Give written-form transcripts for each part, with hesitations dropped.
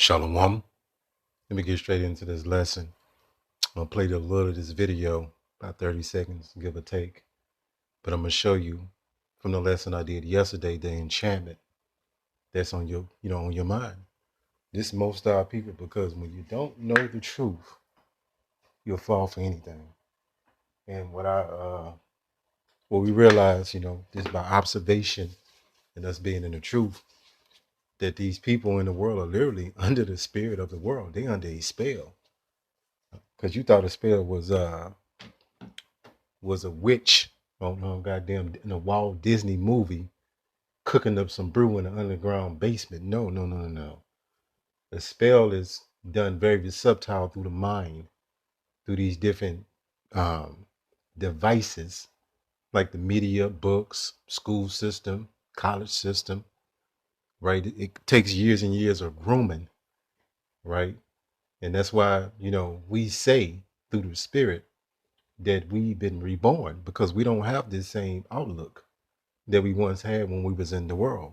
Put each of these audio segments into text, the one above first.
Shalom. Let me get straight into this lesson. I'm going to play a little of this video, about 30 seconds, give or take. But I'm going to show you from the lesson I did yesterday, the enchantment that's on your, on your mind. This most of our people, because when you don't know the truth, you'll fall for anything. And what we realize, just by observation and us being in the truth, that these people in the world are literally under the spirit of the world. They under a spell. Because you thought a spell was a witch on goddamn in a Walt Disney movie cooking up some brew in an underground basement. No, no, no, no, no. The spell is done very subtle through the mind, through these different um, devices like the media, books, school system, college system, right? It takes years and years of grooming, right? And that's why, we say through the spirit that we've been reborn because we don't have the same outlook that we once had when we was in the world.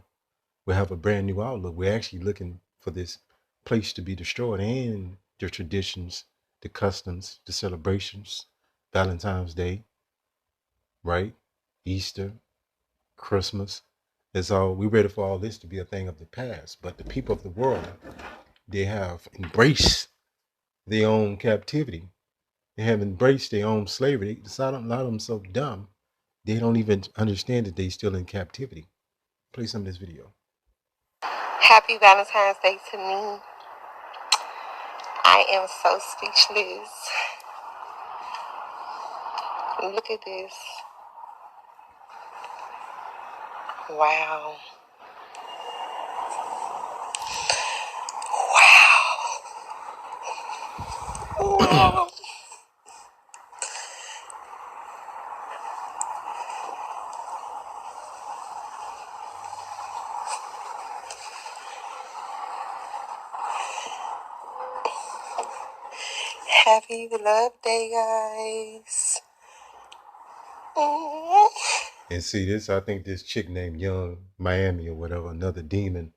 We have a brand new outlook. We're actually looking for this place to be destroyed and the traditions, the customs, the celebrations, Valentine's Day, right? Easter, Christmas. It's all we ready for all this to be a thing of the past. But the people of the world, they have embraced their own captivity. They have embraced their own slavery. A lot of them so dumb, they don't even understand that they still in captivity. Play some of this video. Happy Valentine's Day to me. I am so speechless. Look at this. Wow. Wow. Happy Love Day, guys. And see this, I think this chick named Young Miami or whatever, another demon.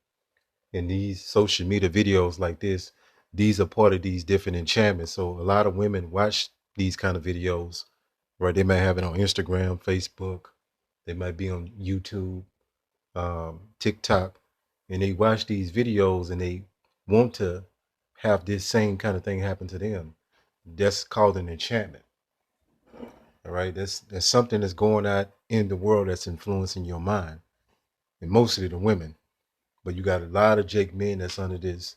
In these social media videos like this, these are part of these different enchantments. So a lot of women watch these kind of videos, right? They might have it on Instagram, Facebook, they might be on YouTube, TikTok, and they watch these videos and they want to have this same kind of thing happen to them. That's called an enchantment. All right. That's something that's going on in the world that's influencing your mind. And mostly the women. But you got a lot of Jake men that's under this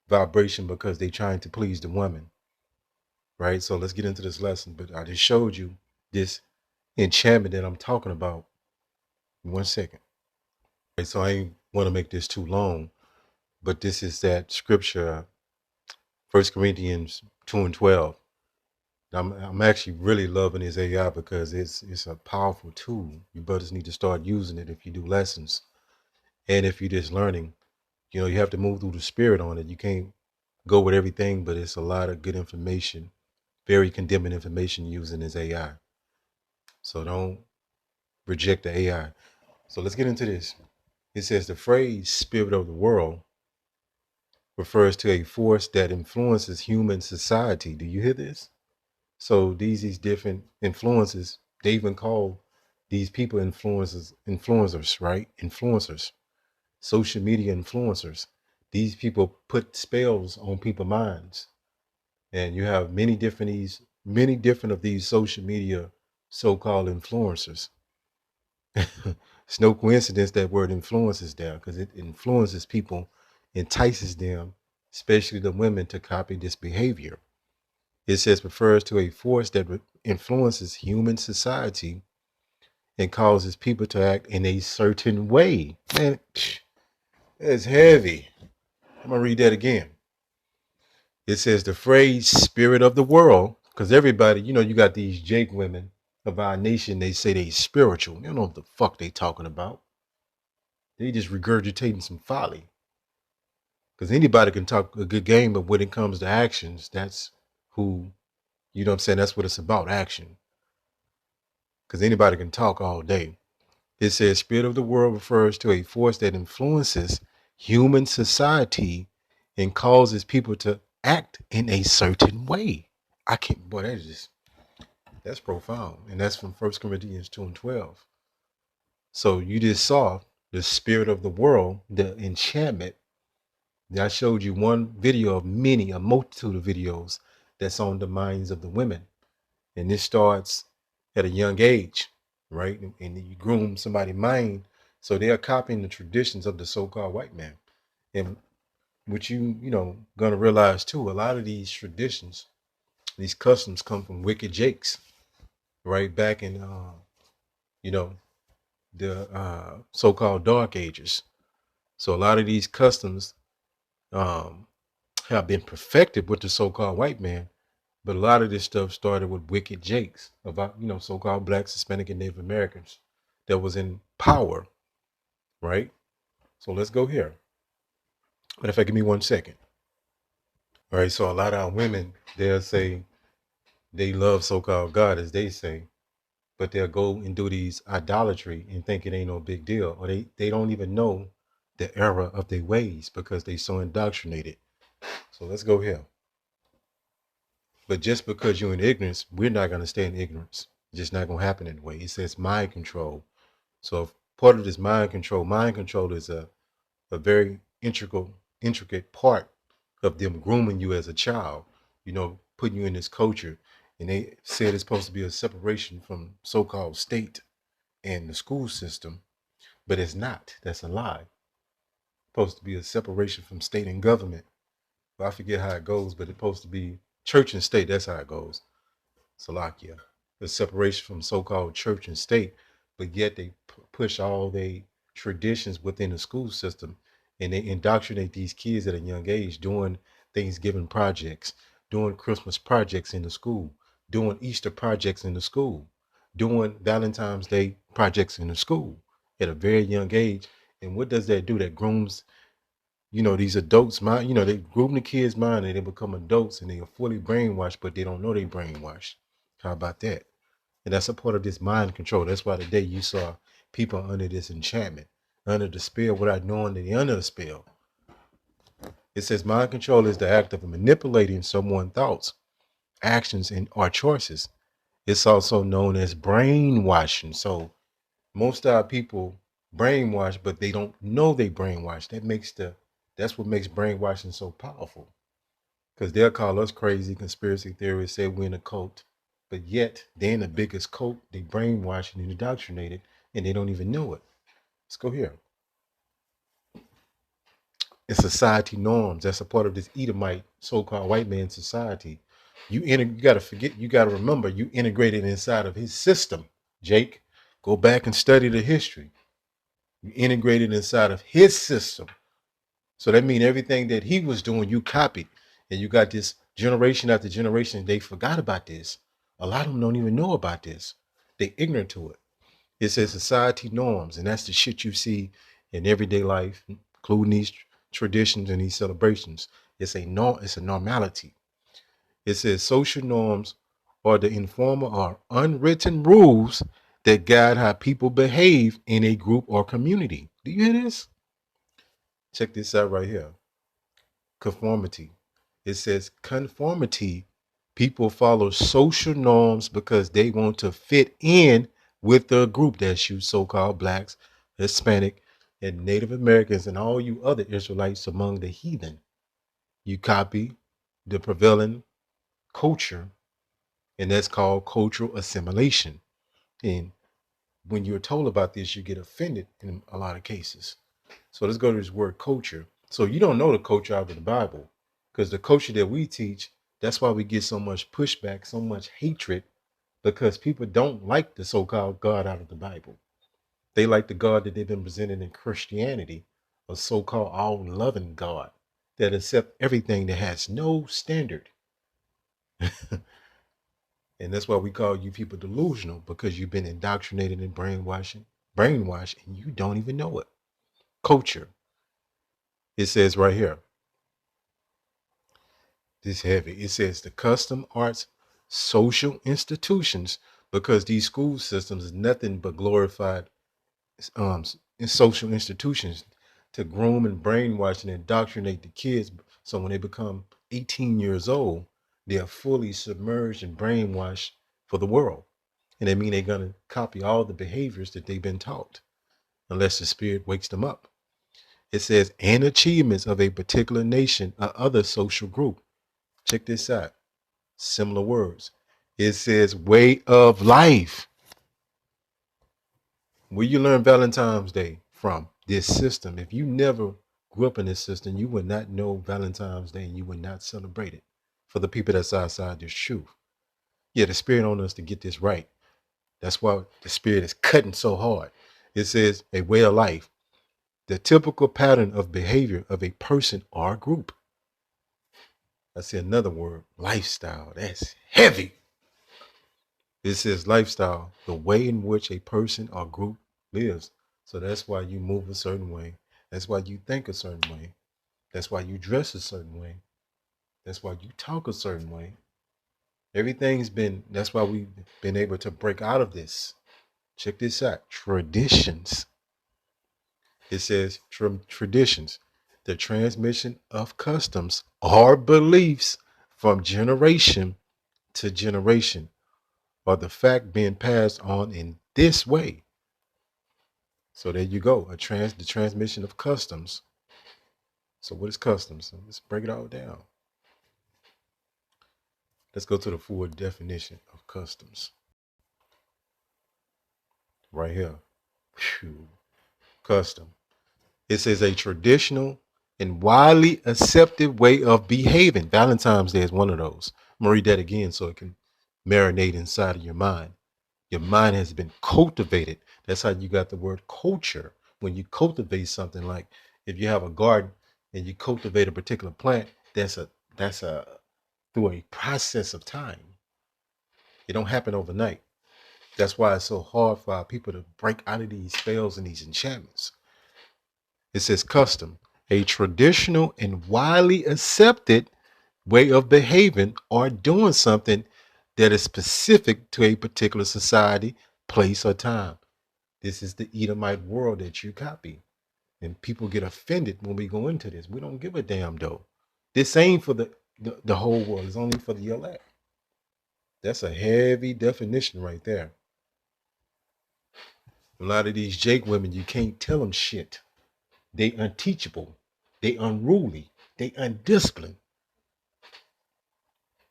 vibration because they trying to please the woman. Right. So let's get into this lesson. But I just showed you this enchantment that I'm talking about in 1 second. Right, so I ain't want to make this too long, but this is that scripture, 1 Corinthians 2:12. I'm actually really loving this AI because it's a powerful tool. You brothers need to start using it if you do lessons. And if you're just learning, you have to move through the spirit on it. You can't go with everything, but it's a lot of good information, very condemning information using this AI. So don't reject the AI. So let's get into this. It says the phrase spirit of the world refers to a force that influences human society. Do you hear this? So these different influences, they even call these people influencers, right? Influencers, social media influencers. These people put spells on people's minds. And you have many different of these social media so-called influencers. It's no coincidence that word influence is there because it influences people, entices them, especially the women, to copy this behavior. It says refers to a force that influences human society and causes people to act in a certain way. Man, that's heavy. I'm gonna read that again. It says the phrase spirit of the world, because everybody, you got these Jake women of our nation, they say they spiritual. You don't know what the fuck they talking about. They just regurgitating some folly. Because anybody can talk a good game, but when it comes to actions, that's who, what I'm saying? That's what it's about, action. Because anybody can talk all day. It says spirit of the world refers to a force that influences human society and causes people to act in a certain way. I can't, boy, that's profound. And that's from 1 Corinthians 2 and 12. So you just saw the spirit of the world, the enchantment. I showed you one video of many, a multitude of videos that's on the minds of the women. And this starts at a young age, right? And you groom somebody's mind. So they are copying the traditions of the so-called white man. And what gonna realize too, a lot of these traditions, these customs come from wicked jakes, right? Back in you know, the so-called dark ages. So a lot of these customs um have been perfected with the so-called white man, but a lot of this stuff started with wicked jakes about, so-called blacks, Hispanic, and Native Americans that was in power, right? So let's go here. But if I give me 1 second. All right, so a lot of our women, they'll say they love so-called God, as they say, but they'll go and do these idolatry and think it ain't no big deal. Or they don't even know the error of their ways because they so indoctrinated. So let's go here. But just because you're in ignorance, we're not going to stay in ignorance. It's just not going to happen that way. It says mind control. So if part of this mind control is a very intricate part of them grooming you as a child, putting you in this culture. And they said it's supposed to be a separation from so-called state and the school system, but it's not. That's a lie. It's supposed to be a separation from state and government. Well, I forget how it goes, but it's supposed to be church and state. That's how it goes. Salakia, the separation from so-called church and state, but yet they push all the traditions within the school system, and they indoctrinate these kids at a young age doing Thanksgiving projects, doing Christmas projects in the school, doing Easter projects in the school, doing Valentine's Day projects in the school at a very young age. And what does that do? That grooms, these adults mind, they groom the kids' mind and they become adults and they are fully brainwashed, but they don't know they brainwashed. How about that? And that's a part of this mind control. That's why today you saw people under this enchantment, under the spell without knowing that they're under a spell. It says mind control is the act of manipulating someone's thoughts, actions, and or choices. It's also known as brainwashing. So most of our people brainwash, but they don't know they brainwash. That's what makes brainwashing so powerful. Because they'll call us crazy conspiracy theorists, say we're in a cult, but yet they're in the biggest cult. They brainwashed and indoctrinated, and they don't even know it. Let's go here. It's society norms. That's a part of this Edomite so-called white man society. You gotta forget. You gotta remember. You integrated inside of his system. Jake, go back and study the history. You integrated inside of his system. So that means everything that he was doing, you copied. And you got this generation after generation, they forgot about this. A lot of them don't even know about this. They ignorant to it. It says society norms, and that's the shit you see in everyday life, including these traditions and these celebrations. It's a norm, it's a normality. It says social norms are the informal or unwritten rules that guide how people behave in a group or community. Do you hear this? Check this out right here. Conformity. It says conformity. People follow social norms because they want to fit in with the group. That's you so-called blacks, Hispanic, and Native Americans, and all you other Israelites among the heathen. You copy the prevailing culture, and that's called cultural assimilation. And when you're told about this, you get offended in a lot of cases. So let's go to this word culture. So you don't know the culture out of the Bible, because the culture that we teach, that's why we get so much pushback, so much hatred, because people don't like the so-called God out of the Bible. They like the God that they've been presented in Christianity, a so-called all-loving God that accepts everything, that has no standard. And that's why we call you people delusional, because you've been indoctrinated and brainwashed, and you don't even know it. Culture. It says right here, this heavy. It says the custom arts social institutions, because these school systems is nothing but glorified in social institutions to groom and brainwash and indoctrinate the kids. So when they become 18 years old, they are fully submerged and brainwashed for the world. And they mean they're going to copy all the behaviors that they've been taught unless the spirit wakes them up. It says, and achievements of a particular nation or other social group. Check this out. Similar words. It says way of life. Where you learn Valentine's Day from? This system. If you never grew up in this system, you would not know Valentine's Day and you would not celebrate it. For the people that's outside this truth. Yeah, the spirit on us to get this right. That's why the spirit is cutting so hard. It says a way of life, the typical pattern of behavior of a person or group. I see another word, lifestyle. That's heavy. It says lifestyle, the way in which a person or group lives. So that's why you move a certain way. That's why you think a certain way. That's why you dress a certain way. That's why you talk a certain way. That's why we've been able to break out of this. Check this out, traditions. It says traditions, the transmission of customs or beliefs from generation to generation, or the fact being passed on in this way. So there you go, the transmission of customs. So what is customs? Let's break it all down. Let's go to the full definition of customs. Right here. Whew. Custom. It says a traditional and widely accepted way of behaving. Valentine's Day is one of those. I'm gonna read that again so it can marinate inside of your mind. Your mind has been cultivated. That's how you got the word culture. When you cultivate something, like if you have a garden and you cultivate a particular plant, that's a through a process of time. It don't happen overnight. That's why it's so hard for our people to break out of these spells and these enchantments. It says custom, a traditional and widely accepted way of behaving or doing something that is specific to a particular society, place, or time. This is the Edomite world that you copy. And people get offended when we go into this. We don't give a damn though. This ain't for the whole world. It's only for the elect. That's a heavy definition right there. A lot of these Jake women, you can't tell them shit. They unteachable. They unruly. They undisciplined.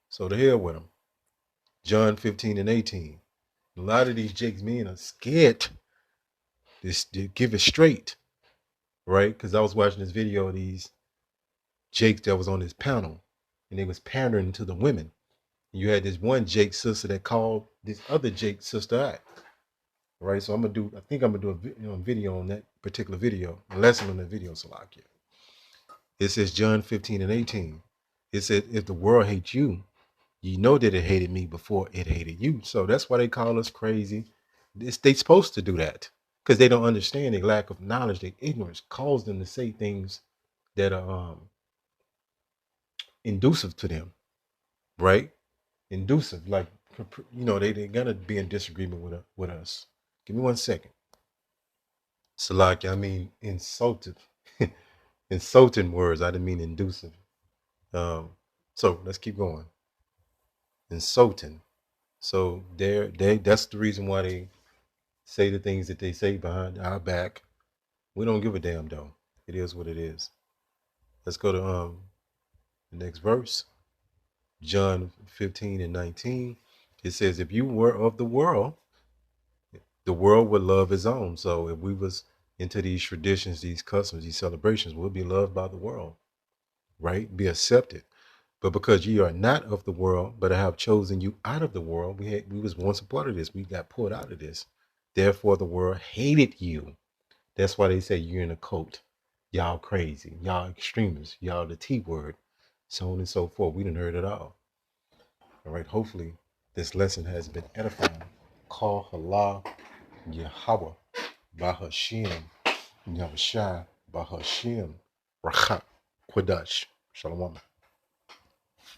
So the hell with them. John 15 and 18. A lot of these Jake's men are scared to give it straight, right? Because I was watching this video of these Jakes that was on this panel, and they was pandering to the women. And you had this one Jake sister that called this other Jake sister out, right? So I think I'm gonna do a video on that particular video, a lesson on that video, Salakia. It says John 15 and 18. It said, if the world hates you, you know that it hated me before it hated you. So that's why they call us crazy. They supposed to do that because they don't understand. Their lack of knowledge, their ignorance caused them to say things that are inducive to them, right? Inducive, like, they're gonna be in disagreement with us. Give me 1 second. Salaki, I mean insultive, insulting words. I didn't mean inducive. So let's keep going. Insulting. So that's the reason why they say the things that they say behind our back. We don't give a damn though. It is what it is. Let's go to the next verse. John 15 and 19. It says, if you were of the world would love his own. So if we was into these traditions, these customs, these celebrations, we'll be loved by the world, right? Be accepted. But because ye are not of the world, but I have chosen you out of the world, we was once a part of this. We got pulled out of this. Therefore, the world hated you. That's why they say you're in a cult. Y'all crazy. Y'all extremists. Y'all the T word. So on and so forth. We didn't heard it all. All right. Hopefully, this lesson has been edifying. Call Allah Yahweh Bahashim Yahushua Bahashim Rachat Quadash. Shalom.